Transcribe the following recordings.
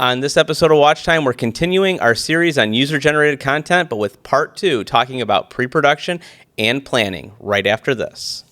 On this episode of Watch Time, we're continuing our series on user-generated content, but with part 2, talking about pre-production and planning right after this.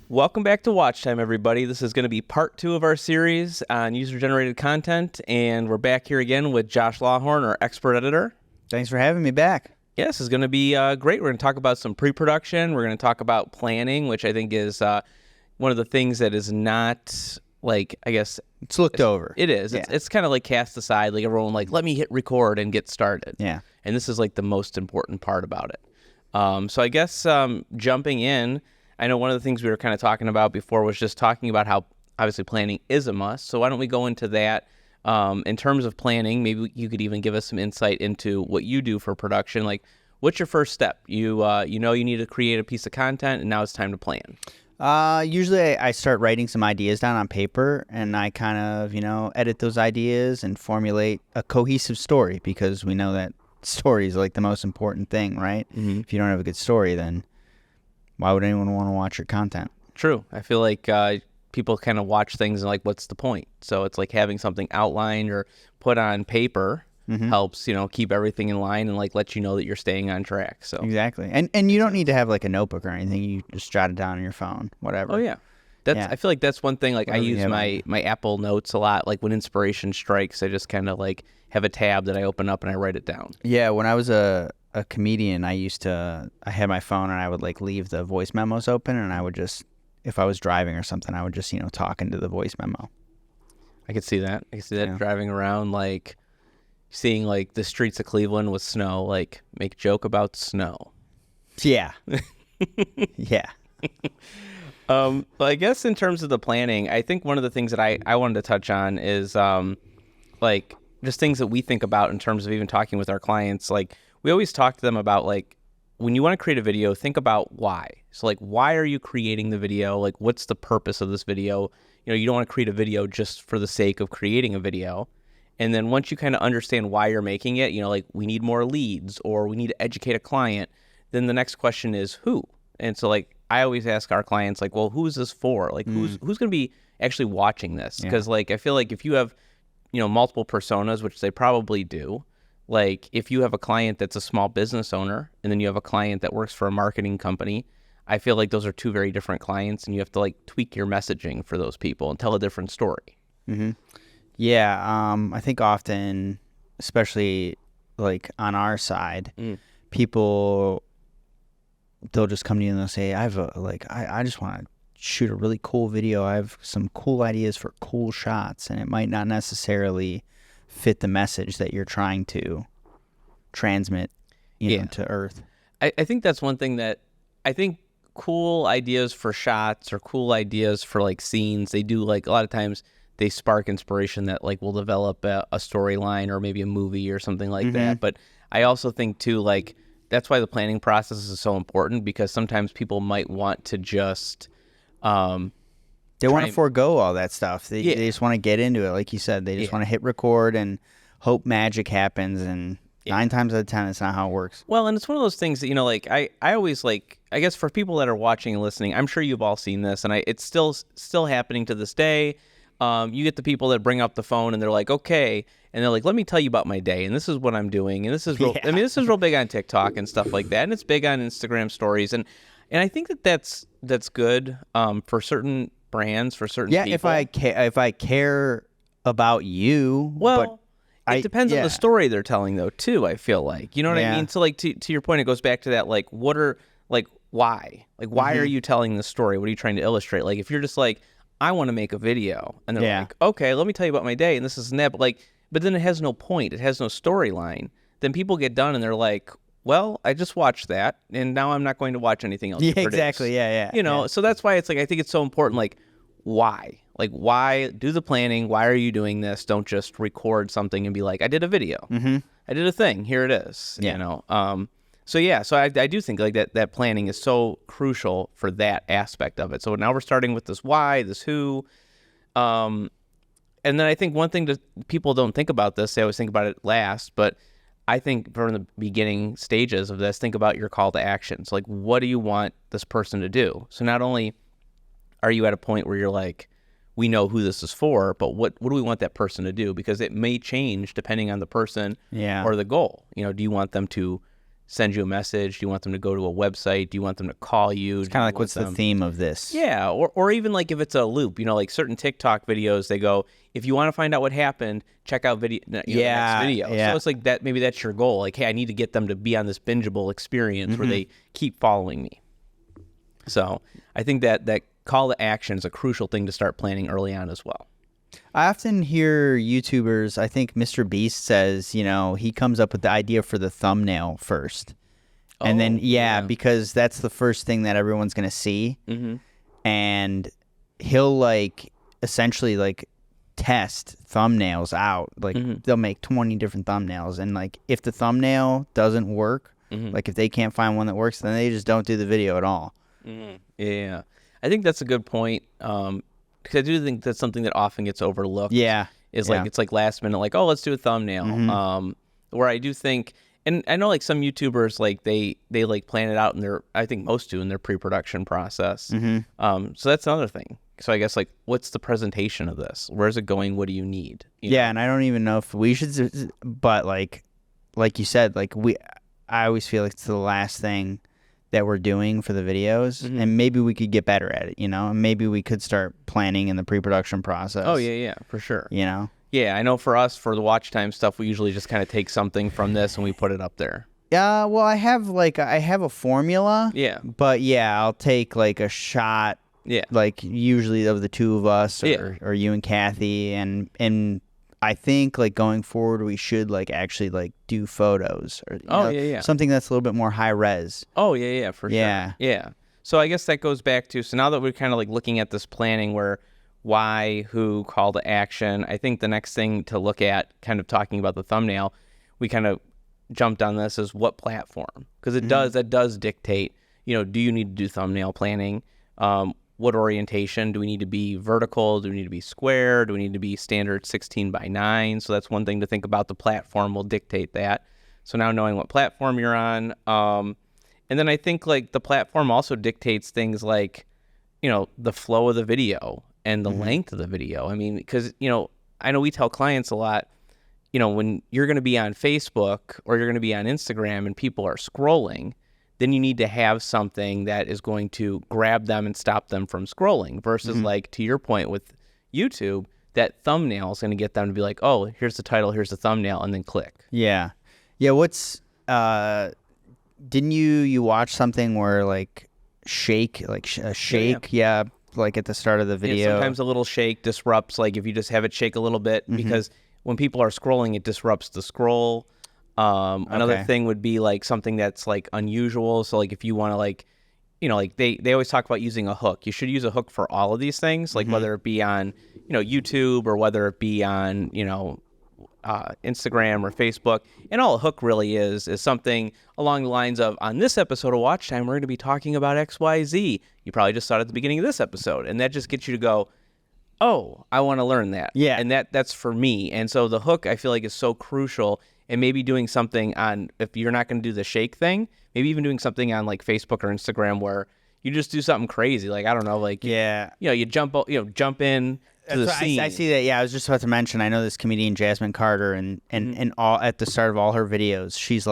Welcome back to Watch Time, everybody. This is going to be part 2 of our series on user-generated content, and we're back here again with Josh Lawhorn, our expert editor. Thanks for having me back. Yeah, this is going to be great. We're going to talk about some pre-production. We're going to talk about planning, which I think is one of the things that is not, like, I guess... It's looked over. It is. Yeah. It's kind of like cast aside. Like everyone, like, let me hit record and get started. Yeah. And this is like the most important part about it. So I guess jumping in... I know one of the things we were kind of talking about before was just talking about how obviously planning is a must. So why don't we go into that in terms of planning? Maybe you could even give us some insight into what you do for production. Like, what's your first step? You know you need to create a piece of content, and now it's time to plan. Usually I start writing some ideas down on paper, and I kind of, edit those ideas and formulate a cohesive story, because we know that story is like the most important thing, right? Mm-hmm. If you don't have a good story, then why would anyone want to watch your content? True. I feel like people kind of watch things and like, what's the point? So it's like having something outlined or put on paper helps, keep everything in line and like let you know that you're staying on track. So exactly. And you don't need to have like a notebook or anything. You just jot it down on your phone, whatever. Oh, yeah. I feel like that's one thing. Like whatever I use my Apple Notes a lot. Like when inspiration strikes, I just kind of like have a tab that I open up and I write it down. Yeah. When I was a comedian, I had my phone and I would like leave the voice memos open, and I would just, if I was driving or something, I would just, talk into the voice memo. I could see that. Driving around, like seeing like the streets of Cleveland with snow, like make joke about snow. Yeah. Yeah. But I guess in terms of the planning, I think one of the things that I wanted to touch on is like just things that we think about in terms of even talking with our clients. Like we always talk to them about like when you want to create a video, think about why. So like, why are you creating the video? Like, what's the purpose of this video? You don't want to create a video just for the sake of creating a video. And then once you kind of understand why you're making it, like we need more leads or we need to educate a client, then the next question is who? And so like I always ask our clients like, well, who is this for? Like who's going to be actually watching this? Because like I feel like if you have multiple personas, which they probably do, like if you have a client that's a small business owner and then you have a client that works for a marketing company, I feel like those are two very different clients, and you have to like tweak your messaging for those people and tell a different story. Mm-hmm. Yeah. I think often, especially like on our side, people, they'll just come to you and they'll say, I just want to shoot a really cool video. I have some cool ideas for cool shots, and it might not necessarily fit the message that you're trying to transmit, to Earth. I think that's one thing that I think cool ideas for shots or cool ideas for like scenes, they do like a lot of times they spark inspiration that like will develop a storyline or maybe a movie or something like that. But I also think too, like that's why the planning process is so important, because sometimes people might want to just they want to forego all that stuff. They just want to get into it. Like you said, they just want to hit record and hope magic happens. And 9 times out of 10, it's not how it works. Well, and it's one of those things that, like, I always like, I guess for people that are watching and listening, I'm sure you've all seen this, and it's still happening to this day. You get the people that bring up the phone and they're like, okay, and they're like, let me tell you about my day, and this is what I'm doing, and this is real. I mean, this is real big on TikTok and stuff like that, and it's big on Instagram stories, and I think that's good for certain brands, for certain people. If I care about you, well, it depends on the story they're telling, though, too. I feel like, you know what I mean. So, like to your point, it goes back to that. Like, why? Like, why are you telling this story? What are you trying to illustrate? Like, if you're just like, I want to make a video, and they're like, okay, let me tell you about my day, and this is and that, but then it has no point. It has no storyline. Then people get done, and they're like, well, I just watched that, and now I'm not going to watch anything else. Yeah, exactly. Yeah. So that's why it's like I think it's so important. Like, why? Like, why do the planning? Why are you doing this? Don't just record something and be like, I did a video. I did a thing. Here it is. Yeah. So I do think like that planning is so crucial for that aspect of it. So now we're starting with this why, this who. and then I think one thing that people don't think about this, they always think about it last, but I think from the beginning stages of this, think about your call to actions. Like, what do you want this person to do? So not only are you at a point where you're like, we know who this is for, but what do we want that person to do? Because it may change depending on the person or the goal. Do you want them to send you a message? Do you want them to go to a website? Do you want them to call you? It's kind of like, what's the theme of this? Yeah, or even like if it's a loop, like certain TikTok videos, they go, if you want to find out what happened, check out the next video. Yeah. So it's like that. Maybe that's your goal. Like, hey, I need to get them to be on this bingeable experience where they keep following me. So I think that call to action is a crucial thing to start planning early on as well. I often hear YouTubers, I think Mr. Beast says, he comes up with the idea for the thumbnail first. And then, because that's the first thing that everyone's going to see. Mm-hmm. And he'll essentially test thumbnails out. They'll make 20 different thumbnails. And if the thumbnail doesn't work, if they can't find one that works, then they just don't do the video at all. Mm-hmm. Yeah. I think that's a good point. Because I do think that's something that often gets overlooked. Yeah. It's like last minute, like, oh, let's do a thumbnail. Mm-hmm. Where I do think, and I know some YouTubers, they plan it out I think most do in their pre-production process. Mm-hmm. So that's another thing. So I guess what's the presentation of this? Where's it going? What do you need? And I don't even know if we should, but like you said, I always feel like it's the last thing that we're doing for the videos, and maybe we could get better at it, and maybe we could start planning in the pre-production process. Oh yeah, for sure. Yeah, I know for us, for the watch time stuff, we usually just kind of take something from this and we put it up there. Well, I have a formula. Yeah. But I'll take a shot. Yeah. Usually of the two of us, or you and Kathy, and I think going forward we should actually do photos, or something that's a little bit more high res. Oh yeah, for sure. Yeah. So I guess that goes back to, so now that we're kind of looking at this planning where why, who, call to action, I think the next thing to look at, kind of talking about the thumbnail, we kind of jumped on this, is what platform, because that does dictate, do you need to do thumbnail planning? What orientation? Do we need to be vertical? Do we need to be square? Do we need to be standard 16:9? So that's one thing to think about. The platform will dictate that. So now knowing what platform you're on. And then I think the platform also dictates things like, the flow of the video and the length of the video. I mean, because, I know we tell clients a lot, when you're going to be on Facebook or you're going to be on Instagram and people are scrolling, then you need to have something that is going to grab them and stop them from scrolling versus to your point with YouTube, that thumbnail is going to get them to be like, oh, here's the title, here's the thumbnail, and then click. Yeah. What's, didn't you watch something where shake, a shake? Yeah. At the start of the video. Sometimes a little shake disrupts, if you just have it shake a little bit, because when people are scrolling, it disrupts the scroll. Another thing would be something that's unusual. So if you want to they always talk about using a hook. You should use a hook for all of these things, whether it be on, YouTube or whether it be on, Instagram or Facebook. And all a hook really is something along the lines of, on this episode of Watch Time, we're going to be talking about XYZ. You probably just saw it at the beginning of this episode. And that just gets you to go, oh, I want to learn that. Yeah. And that's for me. And so the hook, I feel is so crucial. And maybe doing something on, if you're not going to do the shake thing, maybe even doing something on Facebook or Instagram where you just do something crazy. I don't know, you jump in to the scene. I see that. Yeah, I was just about to mention, I know this comedian Jasmine Carter, and all at the start of all her videos, she's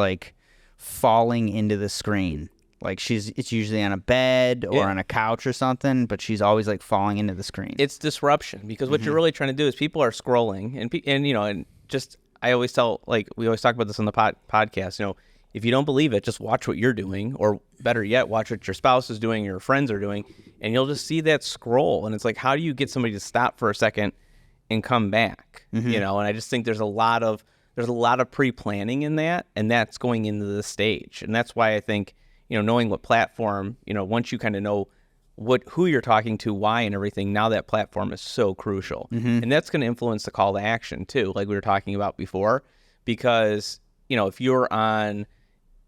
falling into the screen. It's usually on a bed or on a couch or something, but she's always falling into the screen. It's disruption, because what you're really trying to do is, people are scrolling and just, I always tell, we always talk about this on the podcast, if you don't believe it, just watch what you're doing, or better yet, watch what your spouse is doing, your friends are doing, and you'll just see that scroll. And it's how do you get somebody to stop for a second and come back? And I just think there's a lot of pre-planning in that, and that's going into the stage. And that's why I think, knowing what platform, once you kind of know who you're talking to, why, and everything, now that platform is so crucial. And that's going to influence the call to action too, like we were talking about before, because, if you're on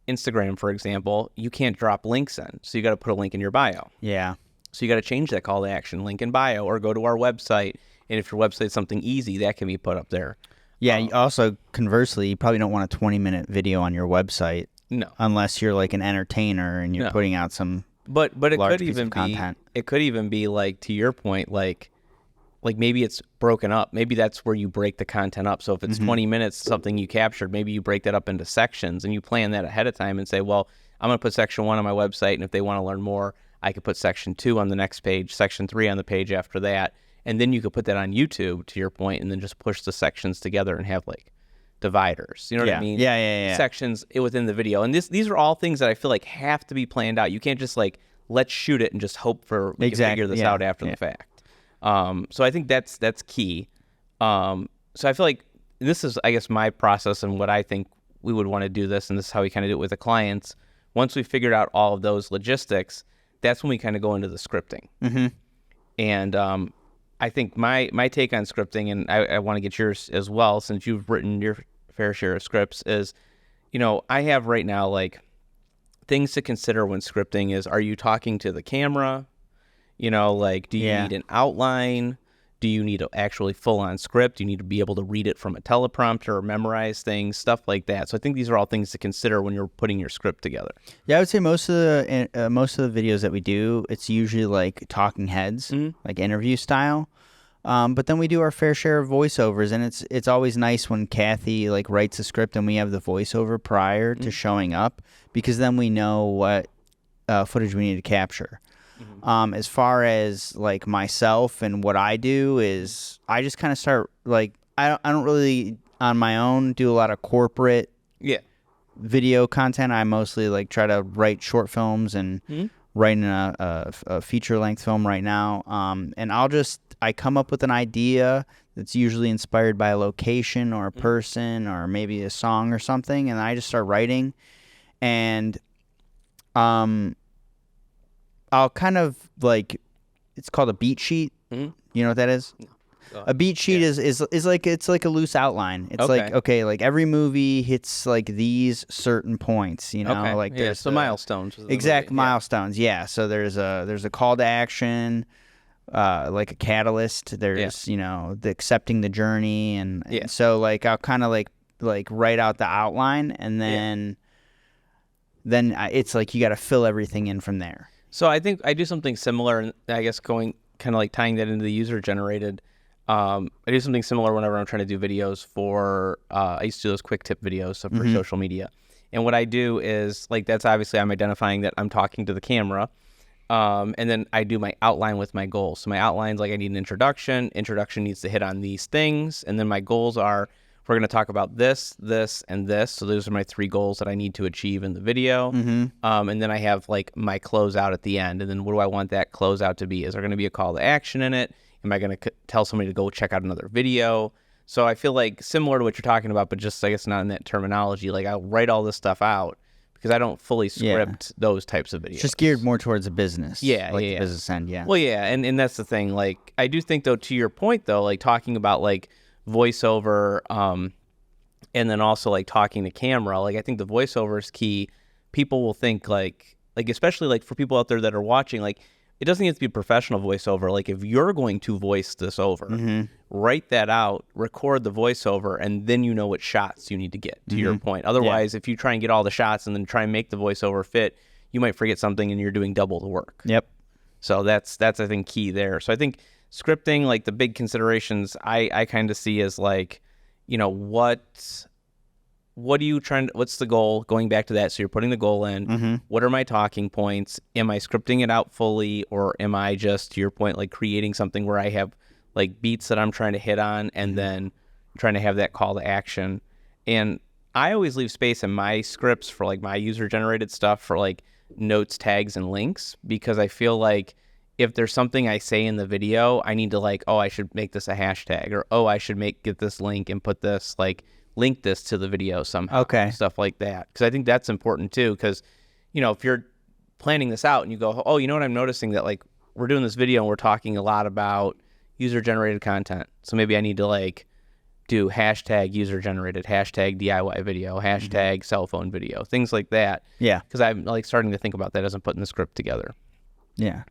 Instagram, for example, you can't drop links in. So you got to put a link in your bio. Yeah. So you got to change that call to action, link in bio, or go to our website And if your website's something easy, that can be put up there. Yeah. Also, conversely, you probably don't want a 20-minute video on your website. No. Unless you're like an entertainer and you're putting out some but it large could piece even of content. It could even be like, to your point, like maybe it's broken up. Maybe that's where you break the content up. So if it's 20 minutes, something you captured, maybe you break that up into sections and you plan that ahead of time and say, well, I'm going to put section 1 on my website, and if they want to learn more, I could put section 2 on the next page, section 3 on the page after that, and then you could put that on YouTube, to your point, and then just push the sections together and have like dividers. You know what I mean? Yeah. Sections within the video. And these are all things that I feel like have to be planned out. You can't just like, let's shoot it and just hope for we can figure this out after the fact. So I think that's key. So I feel like this is, I guess, my process and what I think we would want to do this, and this is how we kind of do it with the clients. Once we figured out all of those logistics, that's when we kind of go into the scripting. And I think my take on scripting, and I want to get yours as well, since you've written your fair share of scripts, is, I have right now like things to consider when scripting is, are you talking to the camera? Like, do you need an outline? Do you need an actually full-on script? Do you need to be able to read it from a teleprompter or memorize things, stuff like that? So I think these are all things to consider when you're putting your script together. Yeah, I would say most of the videos that we do, it's usually like talking heads, like interview style. But then we do our fair share of voiceovers, and it's always nice when Kathy like writes a script and we have the voiceover prior to showing up, because then we know what footage we need to capture. As far as like myself and what I do is I just kind of start like I don't really on my own do a lot of corporate video content. I mostly like try to write short films and writing a feature length film right now. And I come up with an idea that's usually inspired by a location or a person or maybe a song or something, and I just start writing, and I'll kind of like, it's called a beat sheet. You know what that is? No. A beat sheet is like, it's like a loose outline. It's like, okay, like every movie hits like these certain points, like there's the milestones. Exact milestones. Yeah. So there's a call to action, like a catalyst. There's, the accepting the journey. And so like, I'll kind of like write out the outline, and then it's like, you got to fill everything in from there. So I think I do something similar, and I guess going kind of like tying that into the user-generated. I do something similar whenever I'm trying to do videos for. I used to do those quick tip videos for social media, and what I do is like that's obviously I'm identifying that I'm talking to the camera, and then I do my outline with my goals. So my outline's like I need an introduction. Introduction needs to hit on these things, and then my goals are, we're going to talk about this, this, and this. So those are my 3 goals that I need to achieve in the video. And then I have like my closeout at the end. And then what do I want that closeout to be? Is there going to be a call to action in it? Am I going to tell somebody to go check out another video? So I feel like similar to what you're talking about, but just I guess not in that terminology. Like I'll write all this stuff out because I don't fully script those types of videos. It's just geared more towards a business. Yeah, like the business end. Yeah. Well, yeah, and that's the thing. Like I do think though, to your point though, like talking about like voiceover, and then also like talking to camera, like I think the voiceover is key. People will think like especially like for people out there that are watching, like it doesn't have to be professional voiceover. Like if you're going to voice this over, write that out, record the voiceover, and then you know what shots you need to get, to your point. Otherwise, if you try and get all the shots and then try and make the voiceover fit, you might forget something and you're doing double the work. Yep. So that's I think key there. So I think scripting, like the big considerations I kind of see as like, what are you trying to, what's the goal? Going back to that, so you're putting the goal in. What are my talking points? Am I scripting it out fully, or am I just, to your point, like creating something where I have like beats that I'm trying to hit on and then trying to have that call to action? And I always leave space in my scripts for like my user-generated stuff for like notes, tags, and links, because I feel like if there's something I say in the video, I need to like, oh, I should make this a hashtag, or oh, I should get this link and put this like link this to the video somehow. Okay. Stuff like that. Because I think that's important too. Because, if you're planning this out and you go, oh, you know what, I'm noticing that like we're doing this video and we're talking a lot about user-generated content. So maybe I need to like do hashtag user-generated, hashtag DIY video, hashtag cell phone video, things like that. Yeah. Because I'm like starting to think about that as I'm putting the script together. Yeah.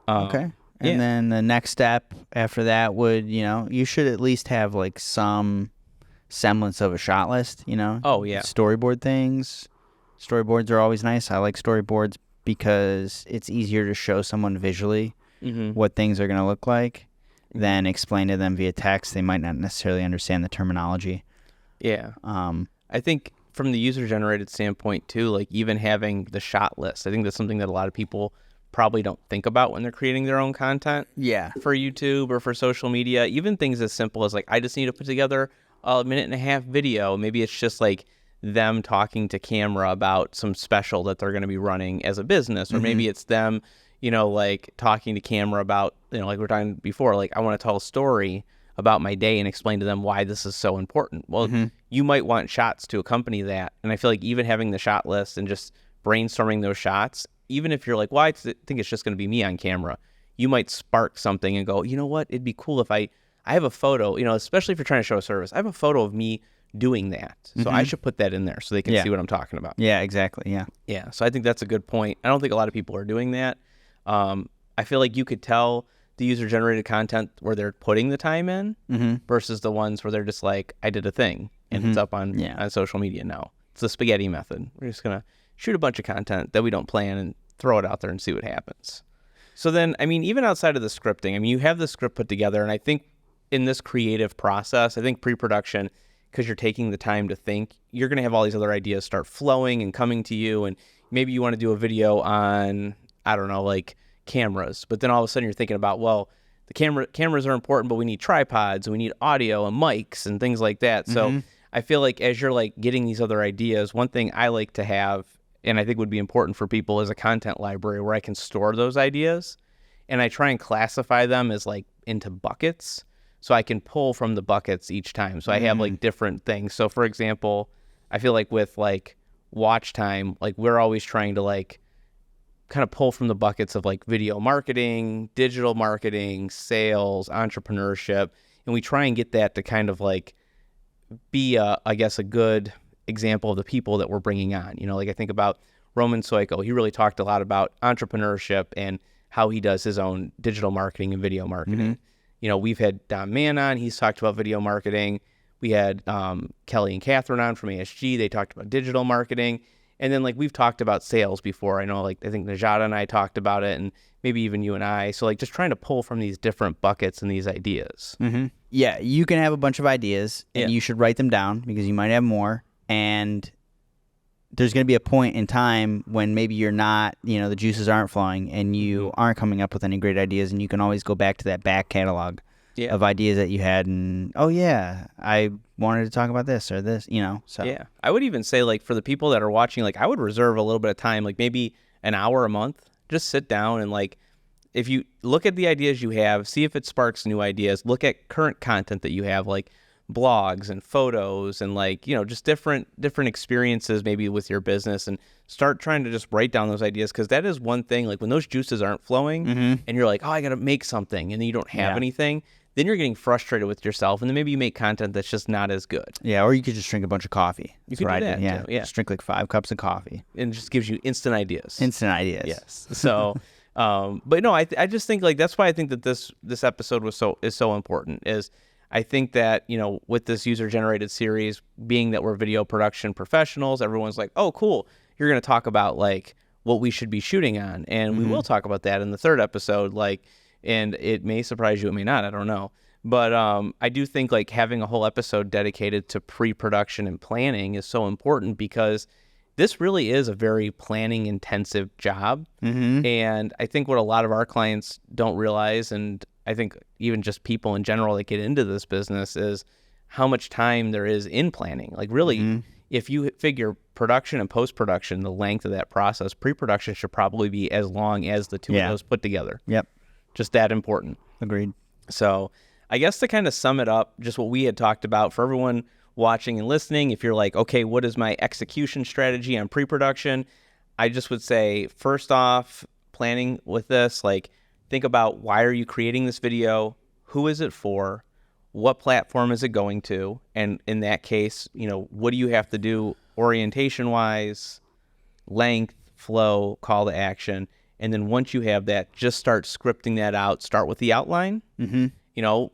Okay. And then the next step after that would, you should at least have like some semblance of a shot list, Oh, yeah. Storyboard things. Storyboards are always nice. I like storyboards because it's easier to show someone visually what things are going to look like than explain to them via text. They might not necessarily understand the terminology. Yeah. I think from the user-generated standpoint, too, like even having the shot list, I think that's something that a lot of people probably don't think about when they're creating their own content. Yeah. For YouTube or for social media, even things as simple as like, I just need to put together a 1.5-minute video. Maybe it's just like them talking to camera about some special that they're going to be running as a business, or maybe it's them, like talking to camera about, like we were talking before, like I want to tell a story about my day and explain to them why this is so important. Well, you might want shots to accompany that. And I feel like even having the shot list and just brainstorming those shots, even if you're like, well, I think it's just going to be me on camera, you might spark something and go, you know what, it'd be cool if I have a photo, especially if you're trying to show a service, I have a photo of me doing that. So I should put that in there so they can see what I'm talking about. Yeah, exactly. Yeah. Yeah. So I think that's a good point. I don't think a lot of people are doing that. I feel like you could tell the user-generated content where they're putting the time in versus the ones where they're just like, I did a thing and it's up on social media now. It's the spaghetti method. We're just going to shoot a bunch of content that we don't plan and throw it out there and see what happens. So then, I mean, even outside of the scripting, I mean, you have the script put together, and I think in this creative process, I think pre-production, because you're taking the time to think, you're going to have all these other ideas start flowing and coming to you, and maybe you want to do a video on, I don't know, like cameras, but then all of a sudden you're thinking about, well, the cameras are important, but we need tripods and we need audio and mics and things like that. So I feel like as you're like getting these other ideas, one thing I like to have, and I think would be important for people, is a content library where I can store those ideas, and I try and classify them as like into buckets, so I can pull from the buckets each time. So I have like different things. So for example, I feel like with like watch time, like we're always trying to like kind of pull from the buckets of like video marketing, digital marketing, sales, entrepreneurship, and we try and get that to kind of like be I guess a good example of the people that we're bringing on. Like I think about Roman Soiko. He really talked a lot about entrepreneurship and how he does his own digital marketing and video marketing. We've had Don Mann on. He's talked about video marketing. We had Kelly and Catherine on from ASG. They talked about digital marketing. And then like we've talked about sales before. I know like I think Najada and I talked about it, and maybe even you and I. So like just trying to pull from these different buckets and these ideas. Yeah, you can have a bunch of ideas, and you should write them down because you might have more. And there's going to be a point in time when maybe you're not, the juices aren't flowing and you aren't coming up with any great ideas, and you can always go back to that back catalog of ideas that you had, and I wanted to talk about this or this, so. Yeah, I would even say like for the people that are watching, like I would reserve a little bit of time, like maybe an hour a month, just sit down and like, if you look at the ideas you have, see if it sparks new ideas, look at current content that you have, like blogs and photos and like, just different experiences maybe with your business, and start trying to just write down those ideas. Because that is one thing, like when those juices aren't flowing and you're like, oh, I got to make something, and then you don't have anything, then you're getting frustrated with yourself, and then maybe you make content that's just not as good. Yeah, or you could just drink a bunch of coffee. You could do that, too. Yeah, just drink like 5 cups of coffee. And it just gives you instant ideas. Yes. So, but no, I just think like that's why I think that this episode is so important. Is I think that, with this user-generated series, being that we're video production professionals, everyone's like, oh, cool, you're going to talk about, like, what we should be shooting on. And we will talk about that in the 3rd episode, like, and it may surprise you, it may not, I don't know. But I do think, like, having a whole episode dedicated to pre-production and planning is so important, because this really is a very planning-intensive job. And I think what a lot of our clients don't realize, and I think even just people in general that get into this business, is how much time there is in planning. Like really, if you figure production and post-production, the length of that process, pre-production should probably be as long as the two of those put together. Yep. Just that important. Agreed. So I guess to kind of sum it up, just what we had talked about for everyone watching and listening, if you're like, okay, what is my execution strategy on pre-production? I just would say, first off, planning with this, like, think about why are you creating this video? Who is it for? What platform is it going to? And in that case, what do you have to do orientation-wise, length, flow, call to action? And then once you have that, just start scripting that out. Start with the outline,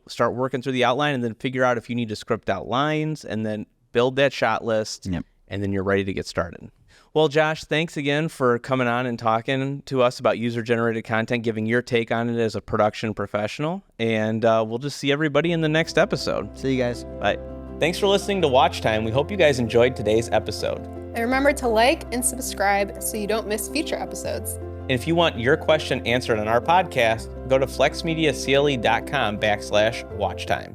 start working through the outline, and then figure out if you need to script out lines, and then build that shot list, and then you're ready to get started. Well, Josh, thanks again for coming on and talking to us about user-generated content, giving your take on it as a production professional. And we'll just see everybody in the next episode. See you guys. Bye. Thanks for listening to Watch Time. We hope you guys enjoyed today's episode. And remember to like and subscribe so you don't miss future episodes. And if you want your question answered on our podcast, go to flexmediacle.com/watchtime.